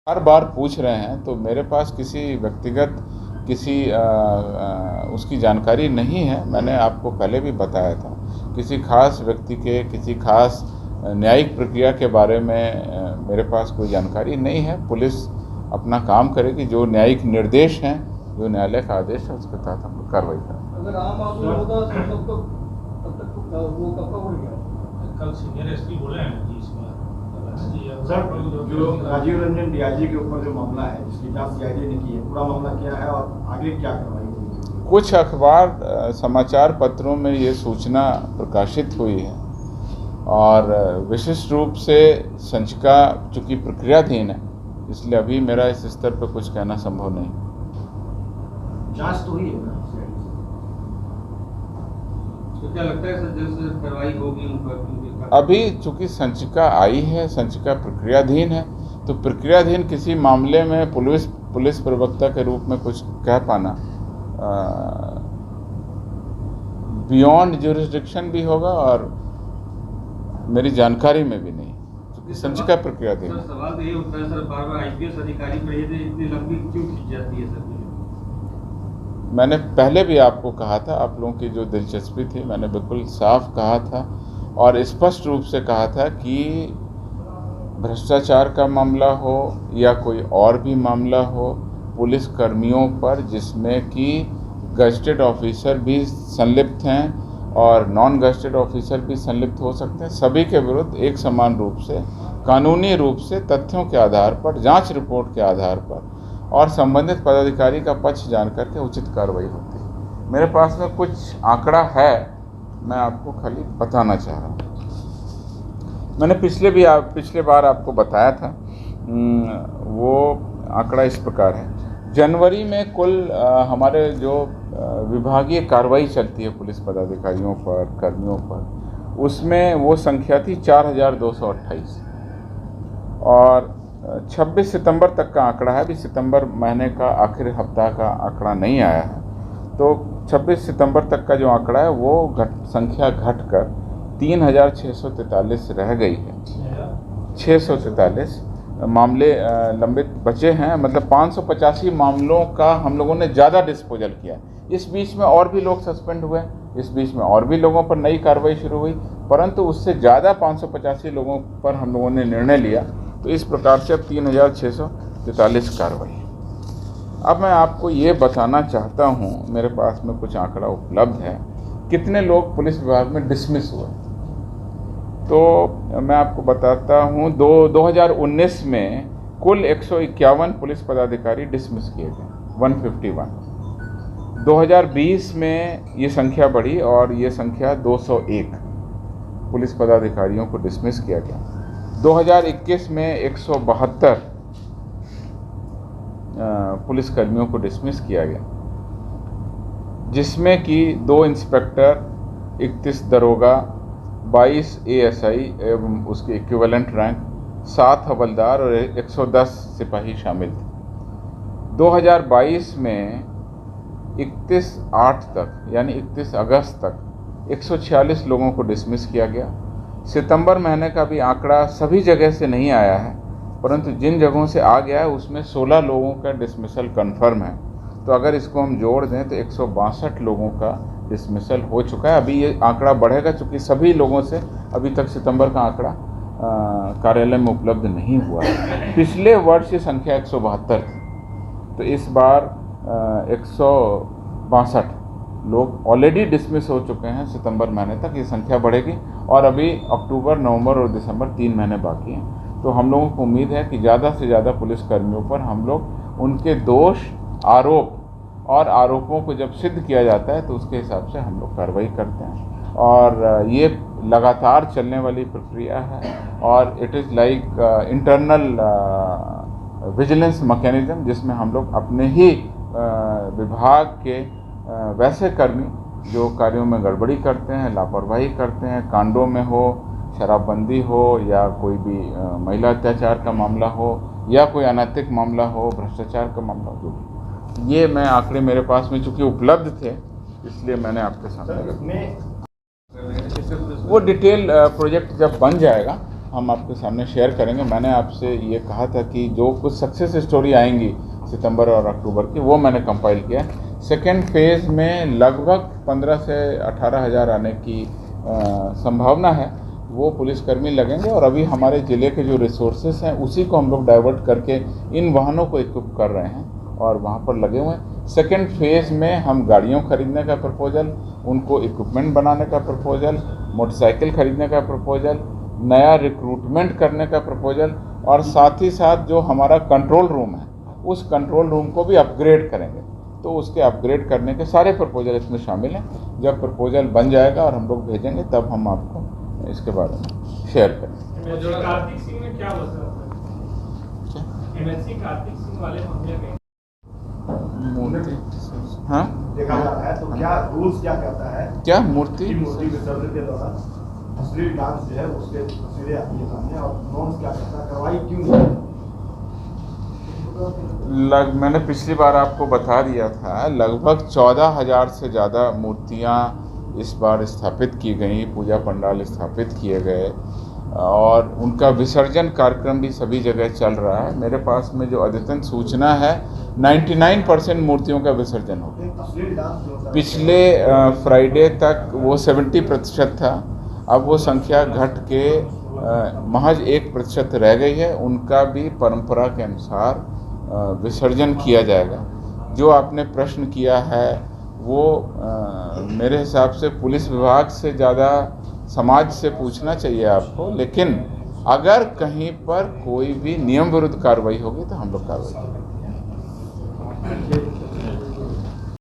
हर बार पूछ रहे हैं तो मेरे पास किसी व्यक्तिगत उसकी जानकारी नहीं है। मैंने आपको पहले भी बताया था, किसी खास व्यक्ति के किसी खास न्यायिक प्रक्रिया के बारे में मेरे पास कोई जानकारी नहीं है। पुलिस अपना काम करेगी, जो न्यायिक निर्देश हैं, जो न्यायालय का आदेश है, उसके तहत हम लोग कार्रवाई करेंगे। अगर आम आदमी होता तब तक वो कब हो गया? कल सीनियर एसपी बोले हैं जी इसमें। सर, जो राजीव रंजन डीआईजी के ऊपर जो मामला है, जिसकी जांच सीआईडी ने की है, पूरा मामला क्या है और आगे क्या कार्रवाई होगी? कुछ अखबार समाचार पत्रों में ये सूचना प्रकाशित हुई है और विशिष्ट रूप से संचिका चूँकि प्रक्रियाधीन है, इसलिए अभी मेरा इस स्तर पर कुछ कहना संभव नहीं। जांच तो हुई है ना सीआईडी से? तो क्या लगता है सर जैसे कार्रवाई होगी उन पर? अभी चूंकि संचिका आई है, संचिका प्रक्रियाधीन है, तो प्रक्रियाधीन किसी मामले में पुलिस प्रवक्ता के रूप में कुछ कह पाना बियॉन्ड ज्यूरिसडिक्शन भी होगा और मेरी जानकारी में भी नहीं, क्योंकि संचिका प्रक्रियाधीन है। सवाल तो ये उठता है सर, बार-बार आईपीएस अधिकारी पर ये इतनी लंबी क्यों खिंच जाती है सर? मैंने पहले भी आपको कहा था, आप लोगों की जो दिलचस्पी थी, मैंने बिल्कुल साफ कहा था और स्पष्ट रूप से कहा था कि भ्रष्टाचार का मामला हो या कोई और भी मामला हो, पुलिस कर्मियों पर जिसमें कि गजेटेड ऑफिसर भी संलिप्त हैं और नॉन गजेटेड ऑफिसर भी संलिप्त हो सकते हैं, सभी के विरुद्ध एक समान रूप से कानूनी रूप से तथ्यों के आधार पर, जांच रिपोर्ट के आधार पर और संबंधित पदाधिकारी का पक्ष जान करके उचित कार्रवाई होती है। मेरे पास में कुछ आंकड़ा है, मैं आपको खाली बताना चाह रहा हूँ। मैंने पिछले बार आपको बताया था, वो आंकड़ा इस प्रकार है। जनवरी में कुल हमारे जो विभागीय कार्रवाई चलती है पुलिस पदाधिकारियों पर, कर्मियों पर, उसमें वो संख्या थी 4228 और 26 सितंबर तक का आंकड़ा है। अभी सितंबर महीने का आखिरी हफ्ता का आंकड़ा नहीं आया है, तो 26 सितंबर तक का जो आंकड़ा है वो संख्या घटकर 3643 रह गई है। 643 मामले लंबित बचे हैं, मतलब 585 मामलों का हम लोगों ने ज़्यादा डिस्पोजल किया। इस बीच में और भी लोग सस्पेंड हुए, इस बीच में और भी लोगों पर नई कार्रवाई शुरू हुई, परंतु उससे ज़्यादा 585 लोगों पर हम लोगों ने निर्णय लिया। तो इस प्रकार से अब 3643 कार्रवाई। अब मैं आपको ये बताना चाहता हूँ, मेरे पास में कुछ आंकड़ा उपलब्ध है, कितने लोग पुलिस विभाग में डिसमिस हुए। तो मैं आपको बताता हूँ, 2019 में कुल 151 पुलिस पदाधिकारी डिसमिस किए गए, 151। 2020 में ये संख्या बढ़ी और ये संख्या 201 पुलिस पदाधिकारियों को डिसमिस किया गया। 2021 में 172 पुलिसकर्मियों को डिसमिस किया गया, जिसमें कि 2 इंस्पेक्टर, 31 दरोगा, 22 एएसआई एवं उसके इक्विवेलेंट रैंक, 7 हवलदार और 110 सिपाही शामिल थे। 2022 में 31/8 तक यानी 31 अगस्त तक 146 लोगों को डिसमिस किया गया। सितंबर महीने का भी आंकड़ा सभी जगह से नहीं आया है, परंतु जिन जगहों से आ गया है उसमें 16 लोगों का डिसमिसल कन्फर्म है। तो अगर इसको हम जोड़ दें तो 162 लोगों का डिसमिसल हो चुका है। अभी ये आंकड़ा बढ़ेगा, चूँकि सभी लोगों से अभी तक सितंबर का आंकड़ा कार्यालय में उपलब्ध नहीं हुआ है। पिछले वर्ष ये संख्या 172 थी, तो इस बार 162 लोग ऑलरेडी डिसमिस हो चुके हैं। सितंबर महीने तक ये संख्या बढ़ेगी और अभी अक्टूबर, नवंबर और दिसंबर 3 महीने बाकी हैं। तो हम लोगों को उम्मीद है कि ज़्यादा से ज़्यादा पुलिसकर्मियों पर हम लोग उनके दोष, आरोप और आरोपों को जब सिद्ध किया जाता है तो उसके हिसाब से हम लोग कार्रवाई करते हैं। और ये लगातार चलने वाली प्रक्रिया है और it is like internal vigilance mechanism, जिसमें हम लोग अपने ही विभाग के वैसे कर्मी जो कार्यों में गड़बड़ी करते हैं, लापरवाही करते हैं, कांडों में हो, शराबबंदी हो या कोई भी महिला अत्याचार का मामला हो या कोई अनैतिक मामला हो, भ्रष्टाचार का मामला हो, ये मैं आंकड़े मेरे पास में चूँकि उपलब्ध थे इसलिए मैंने आपके सामने रखा। वो डिटेल प्रोजेक्ट जब बन जाएगा हम आपके सामने शेयर करेंगे। मैंने आपसे ये कहा था कि जो कुछ सक्सेस स्टोरी आएंगी सितंबर और अक्टूबर की, वो मैंने कंपाइल किया। सेकेंड फेज़ में लगभग 15 से 18 हज़ार आने की संभावना है। वो पुलिसकर्मी लगेंगे और अभी हमारे ज़िले के जो रिसोर्सेस हैं उसी को हम लोग डाइवर्ट करके इन वाहनों को इक्विप कर रहे हैं और वहाँ पर लगे हुए हैं। सेकेंड फेज़ में हम गाड़ियों खरीदने का प्रपोजल, उनको इक्विपमेंट बनाने का प्रपोजल, मोटरसाइकिल खरीदने का प्रपोजल, नया रिक्रूटमेंट करने का प्रपोजल और साथ ही साथ जो हमारा कंट्रोल रूम है उस कंट्रोल रूम को भी अपग्रेड करेंगे। तो उसके अपग्रेड करने के सारे प्रपोजल इसमें शामिल हैं। जब प्रपोजल बन जाएगा और हम लोग भेजेंगे तब हम आपको इसके बारे में शेयर करेंगे। कार्तिक सिंह में क्या हुआ सर? एमएलसी कार्तिक सिंह वाले मामले में हाँ देखा जा रहा है, तो क्या रूल्स क्या कहता है? क्या मूर्ति विसर्जन के दौरान अश्लील डांस जो है उसके तस्वीरें आती है सामने, और नॉर्म्स क्या कहता है, कार्रवाई क्यों नहीं? मैंने पिछली बार आपको बता दिया था, लगभग 14,000 से ज़्यादा मूर्तियाँ इस बार स्थापित की गई, पूजा पंडाल स्थापित किए गए और उनका विसर्जन कार्यक्रम भी सभी जगह चल रहा है। मेरे पास में जो अद्यतन सूचना है 99% मूर्तियों का विसर्जन हो गया। पिछले फ्राइडे तक वो 70% था, अब वो संख्या घट के महज 1% रह गई है। उनका भी परंपरा के अनुसार विसर्जन किया जाएगा। जो आपने प्रश्न किया है वो मेरे हिसाब से पुलिस विभाग से ज़्यादा समाज से पूछना चाहिए आपको, लेकिन अगर कहीं पर कोई भी नियम विरुद्ध कार्रवाई होगी तो हम लोग कार्रवाई करेंगे।